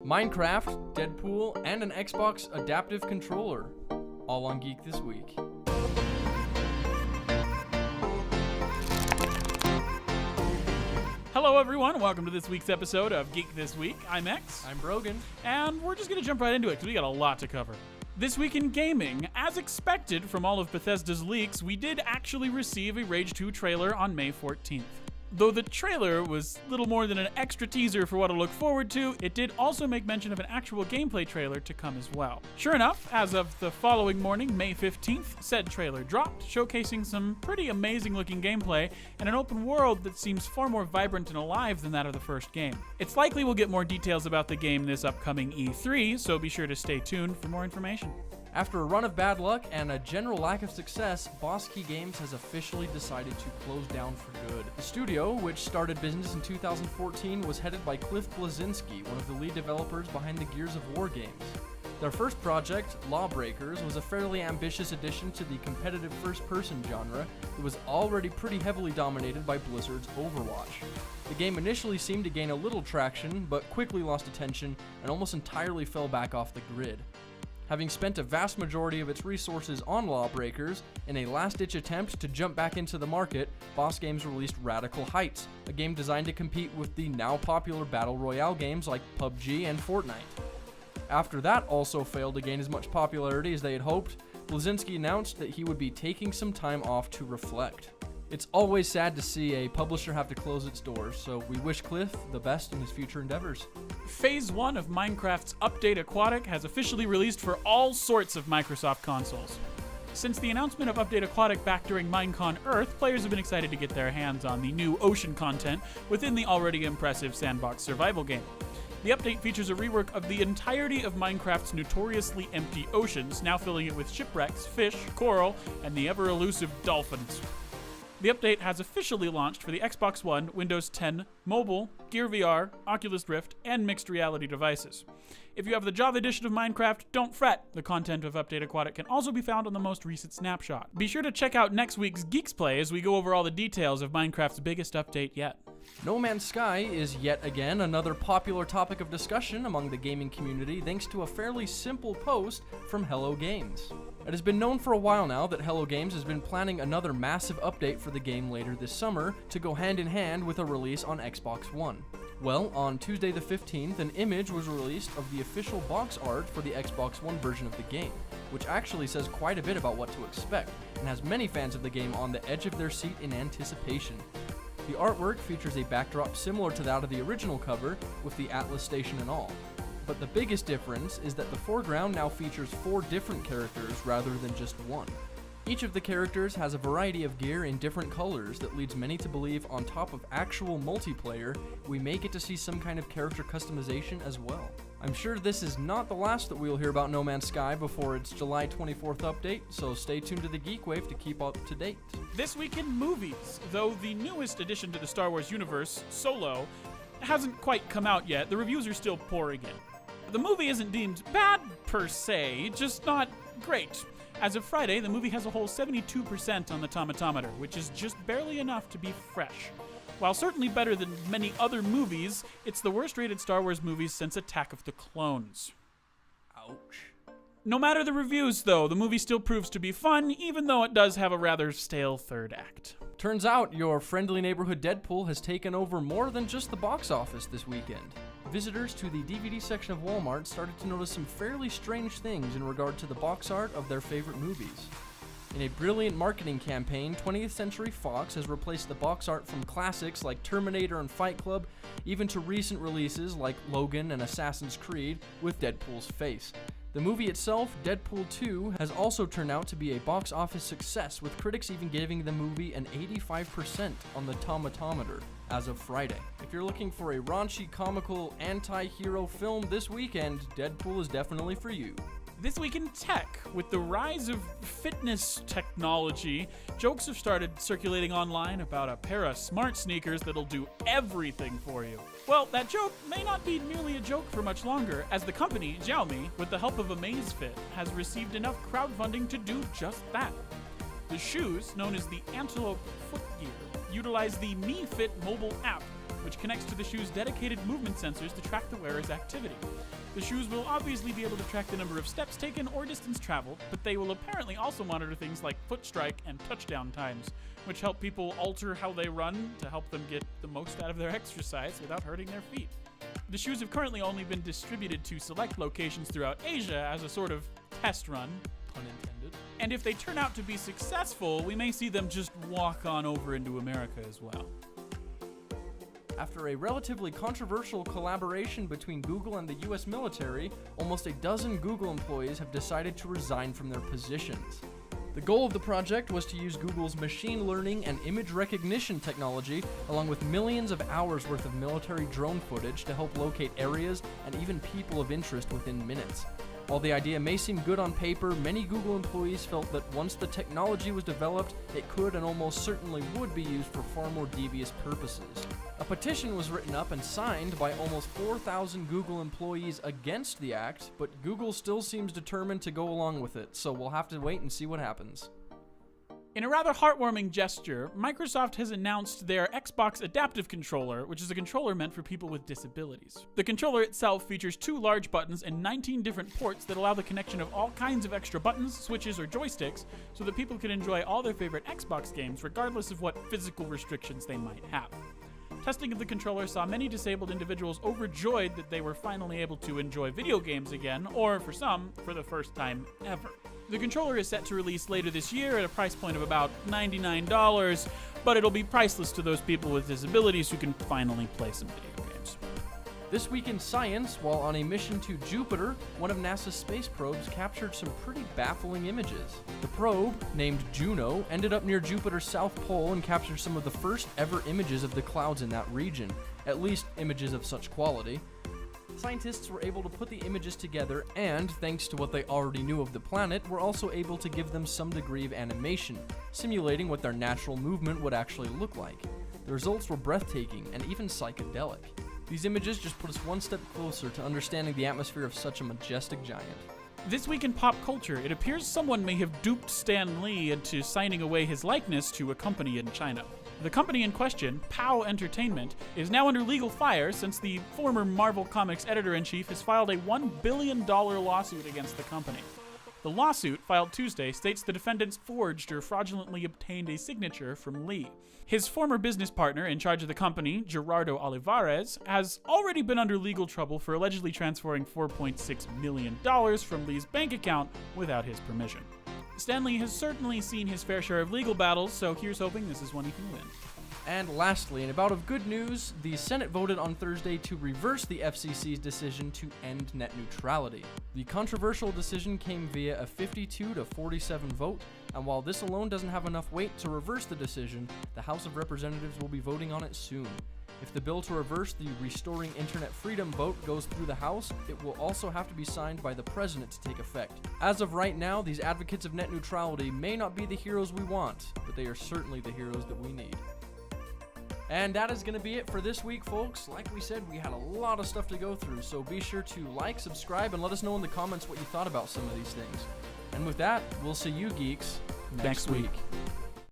Minecraft, Deadpool, and an Xbox adaptive controller. All on Geek This Week. Hello everyone, welcome to this week's episode of Geek This Week. I'm X. I'm Brogan. And we're just going to jump right into it because we got a lot to cover. This week in gaming, as expected from all of Bethesda's leaks, we did actually receive a Rage 2 trailer on May 14th. Though the trailer was little more than an extra teaser for what to look forward to, it did also make mention of an actual gameplay trailer to come as well. Sure enough, as of the following morning, May 15th, said trailer dropped, showcasing some pretty amazing looking gameplay and an open world that seems far more vibrant and alive than that of the first game. It's likely we'll get more details about the game this upcoming E3, so be sure to stay tuned for more information. After a run of bad luck and a general lack of success, Boss Key Games has officially decided to close down for good. The studio, which started business in 2014, was headed by Cliff Bleszinski, one of the lead developers behind the Gears of War games. Their first project, Lawbreakers, was a fairly ambitious addition to the competitive first-person genre that was already pretty heavily dominated by Blizzard's Overwatch. The game initially seemed to gain a little traction, but quickly lost attention and almost entirely fell back off the grid. Having spent a vast majority of its resources on Lawbreakers, in a last-ditch attempt to jump back into the market, Boss Games released Radical Heights, a game designed to compete with the now popular Battle Royale games like PUBG and Fortnite. After that also failed to gain as much popularity as they had hoped, Bleszinski announced that he would be taking some time off to reflect. It's always sad to see a publisher have to close its doors, so we wish Cliff the best in his future endeavors. Phase 1 of Minecraft's update Aquatic has officially released for all sorts of Microsoft consoles. Since the announcement of Update Aquatic back during Minecon Earth, players have been excited to get their hands on the new ocean content within the already impressive sandbox survival game. The update features a rework of the entirety of Minecraft's notoriously empty oceans, now filling it with shipwrecks, fish, coral, and the ever-elusive dolphins. The update has officially launched for the Xbox One, Windows 10, mobile, Gear VR, Oculus Rift, and mixed reality devices. If you have the Java edition of Minecraft, don't fret. The content of Update Aquatic can also be found on the most recent snapshot. Be sure to check out next week's Geeks Play as we go over all the details of Minecraft's biggest update yet. No Man's Sky is yet again another popular topic of discussion among the gaming community thanks to a fairly simple post from Hello Games. It has been known for a while now that Hello Games has been planning another massive update for the game later this summer to go hand in hand with a release on Xbox One. Well, on Tuesday the 15th, an image was released of the official box art for the Xbox One version of the game, which actually says quite a bit about what to expect, and has many fans of the game on the edge of their seat in anticipation. The artwork features a backdrop similar to that of the original cover, with the Atlas station and all. But the biggest difference is that the foreground now features 4 different characters rather than just one. Each of the characters has a variety of gear in different colors that leads many to believe on top of actual multiplayer, we may get to see some kind of character customization as well. I'm sure this is not the last that we'll hear about No Man's Sky before its July 24th update, so stay tuned to the Geekwave to keep up to date. This week in movies, though the newest addition to the Star Wars universe, Solo, hasn't quite come out yet, the reviews are still pouring in. The movie isn't deemed bad per se, just not great. As of Friday, the movie has a whole 72% on the tomatometer, which is just barely enough to be fresh. While certainly better than many other movies, it's the worst-rated Star Wars movie since Attack of the Clones. Ouch. No matter the reviews, though, the movie still proves to be fun, even though it does have a rather stale third act. Turns out your friendly neighborhood Deadpool has taken over more than just the box office this weekend. Visitors to the DVD section of Walmart started to notice some fairly strange things in regard to the box art of their favorite movies. In a brilliant marketing campaign, 20th Century Fox has replaced the box art from classics like Terminator and Fight Club, even to recent releases like Logan and Assassin's Creed, with Deadpool's face. The movie itself, Deadpool 2, has also turned out to be a box office success, with critics even giving the movie an 85% on the tomatometer as of Friday. If you're looking for a raunchy, comical, anti-hero film this weekend, Deadpool is definitely for you. This week in tech, with the rise of fitness technology, jokes have started circulating online about a pair of smart sneakers that'll do everything for you. Well, that joke may not be merely a joke for much longer, as the company, Xiaomi, with the help of Amazfit, has received enough crowdfunding to do just that. The shoes, known as the Antelope Footgear, utilize the Mi Fit mobile app, which connects to the shoe's dedicated movement sensors to track the wearer's activity. The shoes will obviously be able to track the number of steps taken or distance traveled, but they will apparently also monitor things like foot strike and touchdown times, which help people alter how they run to help them get the most out of their exercise without hurting their feet. The shoes have currently only been distributed to select locations throughout Asia as a sort of test run, pun intended. And if they turn out to be successful, we may see them just walk on over into America as well. After a relatively controversial collaboration between Google and the US military, almost a dozen Google employees have decided to resign from their positions. The goal of the project was to use Google's machine learning and image recognition technology, along with millions of hours worth of military drone footage, to help locate areas and even people of interest within minutes. While the idea may seem good on paper, many Google employees felt that once the technology was developed, it could and almost certainly would be used for far more devious purposes. A petition was written up and signed by almost 4,000 Google employees against the act, but Google still seems determined to go along with it, so we'll have to wait and see what happens. In a rather heartwarming gesture, Microsoft has announced their Xbox Adaptive Controller, which is a controller meant for people with disabilities. The controller itself features 2 large buttons and 19 different ports that allow the connection of all kinds of extra buttons, switches, or joysticks so that people can enjoy all their favorite Xbox games regardless of what physical restrictions they might have. Testing of the controller saw many disabled individuals overjoyed that they were finally able to enjoy video games again, or for some, for the first time ever. The controller is set to release later this year at a price point of about $99, but it'll be priceless to those people with disabilities who can finally play some video games. This week in science, while on a mission to Jupiter, one of NASA's space probes captured some pretty baffling images. The probe, named Juno, ended up near Jupiter's south pole and captured some of the first ever images of the clouds in that region, at least images of such quality. Scientists were able to put the images together and, thanks to what they already knew of the planet, were also able to give them some degree of animation, simulating what their natural movement would actually look like. The results were breathtaking and even psychedelic. These images just put us one step closer to understanding the atmosphere of such a majestic giant. This week in pop culture, it appears someone may have duped Stan Lee into signing away his likeness to a company in China. The company in question, POW Entertainment, is now under legal fire since the former Marvel Comics editor-in-chief has filed a $1 billion lawsuit against the company. The lawsuit, filed Tuesday, states the defendants forged or fraudulently obtained a signature from Lee. His former business partner in charge of the company, Gerardo Olivares, has already been under legal trouble for allegedly transferring $4.6 million from Lee's bank account without his permission. Stan Lee has certainly seen his fair share of legal battles, so here's hoping this is one he can win. And lastly, in a bout of good news, the Senate voted on Thursday to reverse the FCC's decision to end net neutrality. The controversial decision came via a 52 to 47 vote, and while this alone doesn't have enough weight to reverse the decision, the House of Representatives will be voting on it soon. If the bill to reverse the Restoring Internet Freedom vote goes through the House, it will also have to be signed by the President to take effect. As of right now, these advocates of net neutrality may not be the heroes we want, but they are certainly the heroes that we need. And that is going to be it for this week, folks. Like we said, we had a lot of stuff to go through, so be sure to like, subscribe, and let us know in the comments what you thought about some of these things. And with that, we'll see you geeks next week.